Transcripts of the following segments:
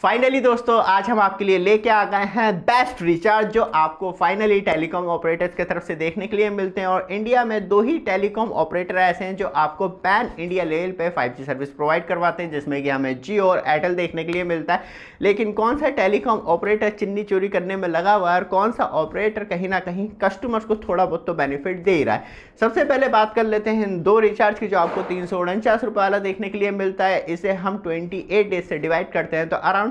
Finally दोस्तों आज हम आपके लिए लेके आ गए हैं बेस्ट रिचार्ज जो आपको फाइनली टेलीकॉम ऑपरेटर्स की तरफ से देखने के लिए मिलते हैं। और इंडिया में दो ही टेलीकॉम ऑपरेटर ऐसे हैं जो आपको पैन इंडिया लेवल पे 5G सर्विस प्रोवाइड करवाते हैं, जिसमें कि हमें जियो और एयरटेल देखने के लिए मिलता है। लेकिन कौन सा टेलीकॉम ऑपरेटर चिन्नी चोरी करने में लगा हुआ है और कौन सा ऑपरेटर कहीं ना कहीं कस्टमर्स को थोड़ा बहुत तो बेनिफिट दे रहा है, सबसे पहले बात कर लेते हैं इन दो रिचार्ज की जो आपको 349 रुपये वाला देखने के लिए मिलता है। इसे हम 28 डेज से डिवाइड करते हैं तो अराउंड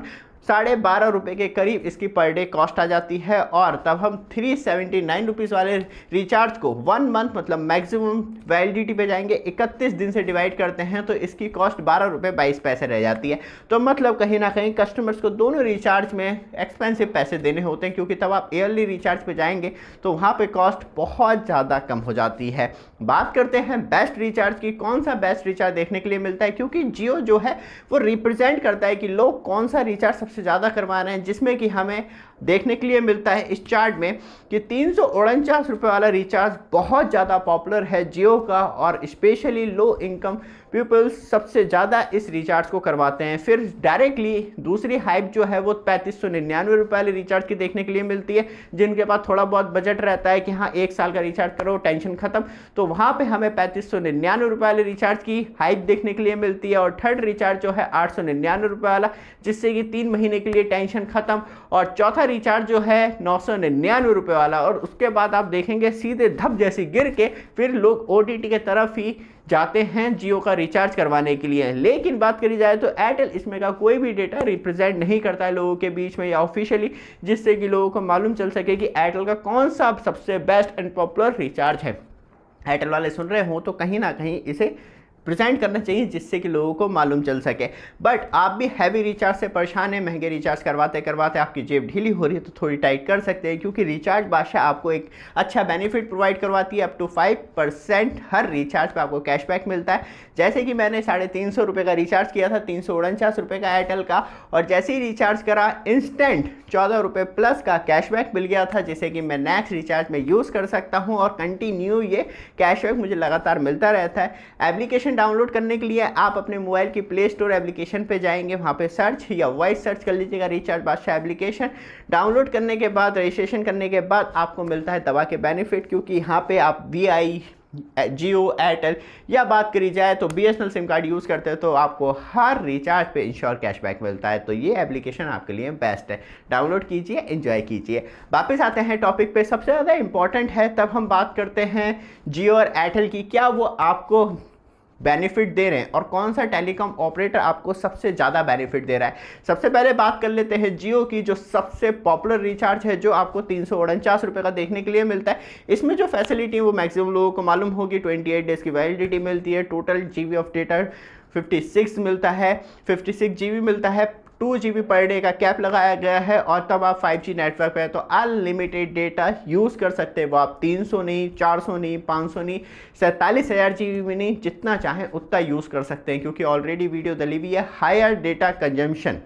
12.5 रुपये के करीब इसकी पर डे कॉस्ट आ जाती है। और तब हम 379 रुपीज़ वाले रिचार्ज को 1 मंथ मतलब मैक्सिमम वैलिडिटी पे जाएंगे, 31 दिन से डिवाइड करते हैं तो इसकी कॉस्ट 12 रुपये 22 पैसे रह जाती है। तो मतलब कहीं ना कहीं कस्टमर्स को दोनों रिचार्ज में एक्सपेंसिव पैसे देने होते हैं, क्योंकि तब आप ईयरली रिचार्ज पे जाएंगे तो वहाँ पे कॉस्ट बहुत ज़्यादा कम हो जाती है। बात करते हैं बेस्ट रिचार्ज की, कौन सा बेस्ट रिचार्ज देखने के लिए मिलता है, क्योंकि जियो जो है वो रिप्रेजेंट करता है कि लोग कौन सा रिचार्ज सबसे ज़्यादा करवा रहे हैं, जिसमें कि हमें देखने के लिए मिलता है इस चार्ट में कि 349 रुपये वाला रिचार्ज बहुत ज़्यादा पॉपुलर है जियो का, और स्पेशली लो इनकम पीपल्स सबसे ज़्यादा इस रिचार्ज को करवाते हैं। फिर डायरेक्टली दूसरी हाइप जो है वो 3599 रुपये वाले रिचार्ज की देखने के लिए मिलती है, जिनके पास थोड़ा बहुत बजट रहता है कि हाँ 1 साल का रिचार्ज करो टेंशन खत्म, तो वहाँ पे हमें 3599 रुपये वाले रिचार्ज की हाइप देखने के लिए मिलती है। और थर्ड रिचार्ज जो है 899 रुपये वाला, जिससे कि 3 महीने के लिए टेंशन खत्म। और चौथा रिचार्ज जो है 999 रुपये वाला, और उसके बाद आप देखेंगे सीधे धप जैसी गिर के फिर लोग OTT के तरफ ही जाते हैं जियो का रिचार्ज करवाने के लिए। लेकिन बात करी जाए तो एयरटेल इसमें का कोई भी डेटा रिप्रेजेंट नहीं करता है लोगों के बीच में या ऑफिशियली, जिससे कि लोगों को मालूम चल सके कि एयरटेल का कौन सा सबसे बेस्ट एंड पॉपुलर रिचार्ज है। एयरटेल वाले सुन रहे हो तो कहीं ना कहीं इसे प्रेजेंट करना चाहिए, जिससे कि लोगों को मालूम चल सके। बट आप भी हैवी रिचार्ज से परेशान हैं, महंगे रिचार्ज करवाते करवाते आपकी जेब ढीली हो रही है, तो थोड़ी टाइट कर सकते हैं, क्योंकि रिचार्ज बादशाह आपको एक अच्छा बेनिफिट प्रोवाइड करवाती है। अप टू 5% हर रिचार्ज पे आपको कैशबैक मिलता है। जैसे कि मैंने 350 रुपये का रिचार्ज किया था, 349 रुपये का एयरटेल का, और जैसे ही रिचार्ज करा इंस्टेंट 14 रुपये प्लस का कैशबैक मिल गया था, जिसे कि मैं नेक्स्ट रिचार्ज में यूज़ कर सकता हूँ और कंटिन्यू ये कैशबैक मुझे लगातार मिलता रहता है। एप्लीकेशन डाउनलोड करने के लिए आप अपने मोबाइल की प्ले स्टोर एप्लीकेशन पे जाएंगे, वहाँ पे सर्च या वॉइस सर्च कर लीजिएगा रिचार्ज बादशाह एप्लीकेशन। डाउनलोड करने के बाद रजिस्ट्रेशन करने के बाद आपको मिलता है दवा के बेनिफिट, क्योंकि यहाँ पे आप VI जियो एयरटेल या बात करी जाए तो BSNL सिम कार्ड यूज़ करते हैं तो आपको हर रिचार्ज पे इंश्योर कैशबैक मिलता है। तो ये एप्लीकेशन आपके लिए बेस्ट है, डाउनलोड कीजिए, एंजॉय कीजिए। वापस आते हैं टॉपिक पे, सबसे ज़्यादा इंपॉर्टेंट है तब हम बात करते हैं जियो और एयरटेल की, क्या वो आपको बेनिफिट दे रहे हैं और कौन सा टेलीकॉम ऑपरेटर आपको सबसे ज़्यादा बेनिफिट दे रहा है। सबसे पहले बात कर लेते हैं जियो की, जो सबसे पॉपुलर रिचार्ज है, जो आपको 349 रुपये का देखने के लिए मिलता है। इसमें जो फैसिलिटी है वो मैक्सिमम लोगों को मालूम होगी, 28 डेज़ की वैलिडिटी मिलती है, टोटल GB ऑफ डेटा 56 मिलता है, 56 GB मिलता है, 2 GB पर डे का कैप लगाया गया है। और तब आप 5G नेटवर्क पे है तो अनलिमिटेड डेटा यूज़ कर सकते हैं। वो आप 300 नहीं, 400 नहीं, 500 नहीं, 47,000 GB में नहीं, जितना चाहें उतना यूज़ कर सकते हैं, क्योंकि ऑलरेडी वीडियो डली हुई है higher data consumption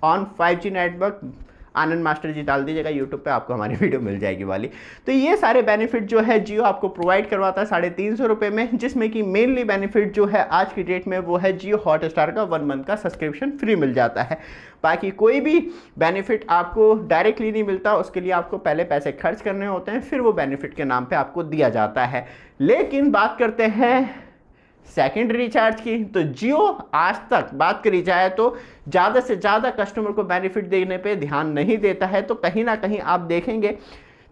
on 5G network. Anand master ji डाल दीजिएगा यूट्यूब पे, आपको हमारी वीडियो मिल जाएगी वाली। तो ये सारे बेनिफिट जो है जियो आपको प्रोवाइड करवाता है 350 रुपये में, जिसमें कि मेनली बेनिफिट जो है आज की डेट में वो है जियो हॉटस्टार का 1 मंथ का सब्सक्रिप्शन फ्री मिल जाता है। बाकी कोई भी बेनिफिट आपको डायरेक्टली नहीं मिलता, उसके लिए आपको पहले पैसे खर्च करने होते हैं, फिर वो बेनिफिट के नाम पे आपको दिया जाता है। लेकिन बात करते हैं सेकेंड रिचार्ज की, तो जियो आज तक बात करी जाए तो ज़्यादा से ज़्यादा कस्टमर को बेनिफिट देने पे ध्यान नहीं देता है। तो कहीं ना कहीं आप देखेंगे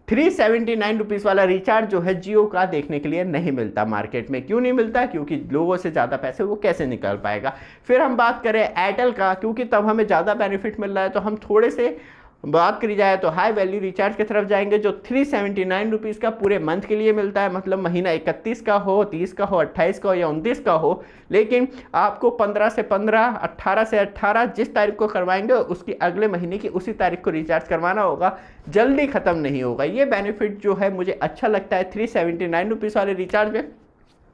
379 रुपीज़ वाला रिचार्ज जो है जियो का देखने के लिए नहीं मिलता मार्केट में। क्यों नहीं मिलता? क्योंकि लोगों से ज़्यादा पैसे वो कैसे निकाल पाएगा। फिर हम बात करें एयरटेल का, क्योंकि तब हमें ज़्यादा बेनिफिट मिल रहा है, तो हम थोड़े से बात करी जाए तो हाई वैल्यू रिचार्ज की तरफ जाएंगे, जो 379 रुपीज़ का पूरे मंथ के लिए मिलता है। मतलब महीना 31 का हो, 30 का हो, 28 का हो या 29 का हो, लेकिन आपको 15 से 15, 18 से 18 जिस तारीख को करवाएंगे उसकी अगले महीने की उसी तारीख को रिचार्ज करवाना होगा, जल्दी ख़त्म नहीं होगा। ये बेनिफिट जो है मुझे अच्छा लगता है 379 रुपीज़ वाले रिचार्ज में,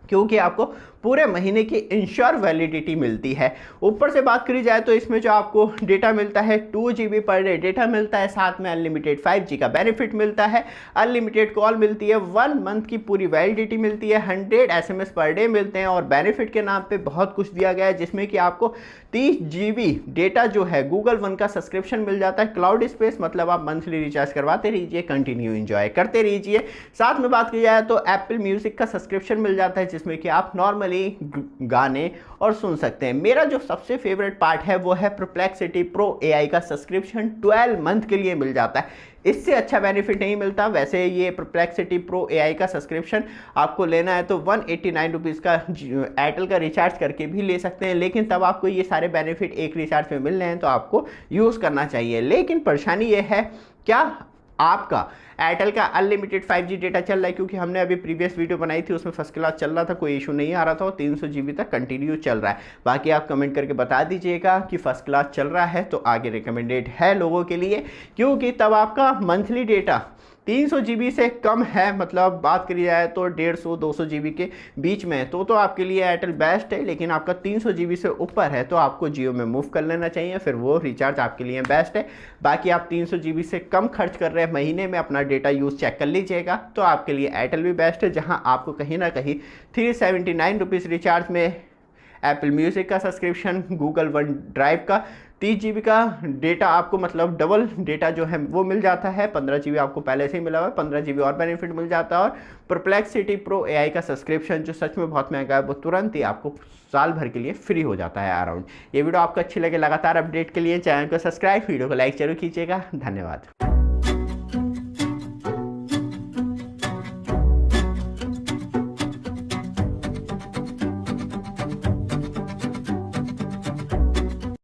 क्योंकि आपको पूरे महीने की इंश्योर वैलिडिटी मिलती है। ऊपर से बात करी जाए तो इसमें जो आपको डेटा मिलता है 2 GB पर डे डेटा मिलता है, साथ में अनलिमिटेड 5G का बेनिफिट मिलता है, अनलिमिटेड कॉल मिलती है, 1 मंथ की पूरी वैलिडिटी मिलती है, 100 SMS पर डे मिलते हैं और बेनिफिट के नाम पे बहुत कुछ दिया गया है जिसमें कि आपको 30 GB डेटा जो है गूगल वन का सब्सक्रिप्शन मिल जाता है, क्लाउड स्पेस, मतलब आप मंथली रिचार्ज करवाते रहिए, कंटिन्यू एंजॉय करते रहिए। साथ में बात की जाए तो एप्पल म्यूजिक का सब्सक्रिप्शन मिल जाता है जिसमें कि आप नॉर्मली गाने और सुन सकते हैं। मेरा जो सबसे फेवरेट पार्ट है वो है परप्लेक्सिटी प्रो AI का सब्सक्रिप्शन 12 मंथ के लिए मिल जाता है। इससे अच्छा बेनिफिट नहीं मिलता। वैसे ये परप्लेक्सिटी प्रो AI का सब्सक्रिप्शन आपको लेना है तो 189 रुपीज़ का एयरटेल का रिचार्ज करके भी ले सकते हैं, लेकिन तब आपको ये सारे बेनिफिट एक रिचार्ज में मिल रहे हैं तो आपको यूज़ करना चाहिए। लेकिन परेशानी ये है, क्या आपका एयरटेल का अनलिमिटेड 5G डेटा चल रहा है? क्योंकि हमने अभी प्रीवियस वीडियो बनाई थी उसमें फर्स्ट क्लास चल रहा था, कोई इशू नहीं आ रहा था और 300 GB तक कंटिन्यू चल रहा है। बाकी आप कमेंट करके बता दीजिएगा कि फर्स्ट क्लास चल रहा है तो आगे रिकमेंडेड है लोगों के लिए, क्योंकि तब आपका मंथली डेटा 300 GB से कम है, मतलब बात करी जाए तो 150-200 GB के बीच में, तो आपके लिए एयरटेल बेस्ट है। लेकिन आपका 300 GB से ऊपर है तो आपको जियो में मूव कर लेना चाहिए, फिर वो रिचार्ज आपके लिए बेस्ट है। बाकी आप 300 GB से कम खर्च कर रहे हैं महीने में, अपना डेटा यूज़ चेक कर लीजिएगा तो आपके लिए एयरटेल भी बेस्ट है, जहाँ आपको कहीं ना कहीं 379 रुपीज़ रिचार्ज में एप्पल म्यूज़िक का सब्सक्रिप्शन, गूगल वन ड्राइव का 30 GB का डेटा आपको मतलब डबल डेटा जो है वो मिल जाता है। 15 GB आपको पहले से ही मिला हुआ है, 15 GB और बेनिफिट मिल जाता है। और परप्लेक्सिटी प्रो AI का सब्सक्रिप्शन जो सच में बहुत महंगा है वो तुरंत ही आपको साल भर के लिए फ्री हो जाता है अराउंड। ये वीडियो आपको अच्छी लगे, लगातार अपडेट के लिए चैनल को सब्सक्राइब, वीडियो को लाइक जरूर कीजिएगा। धन्यवाद।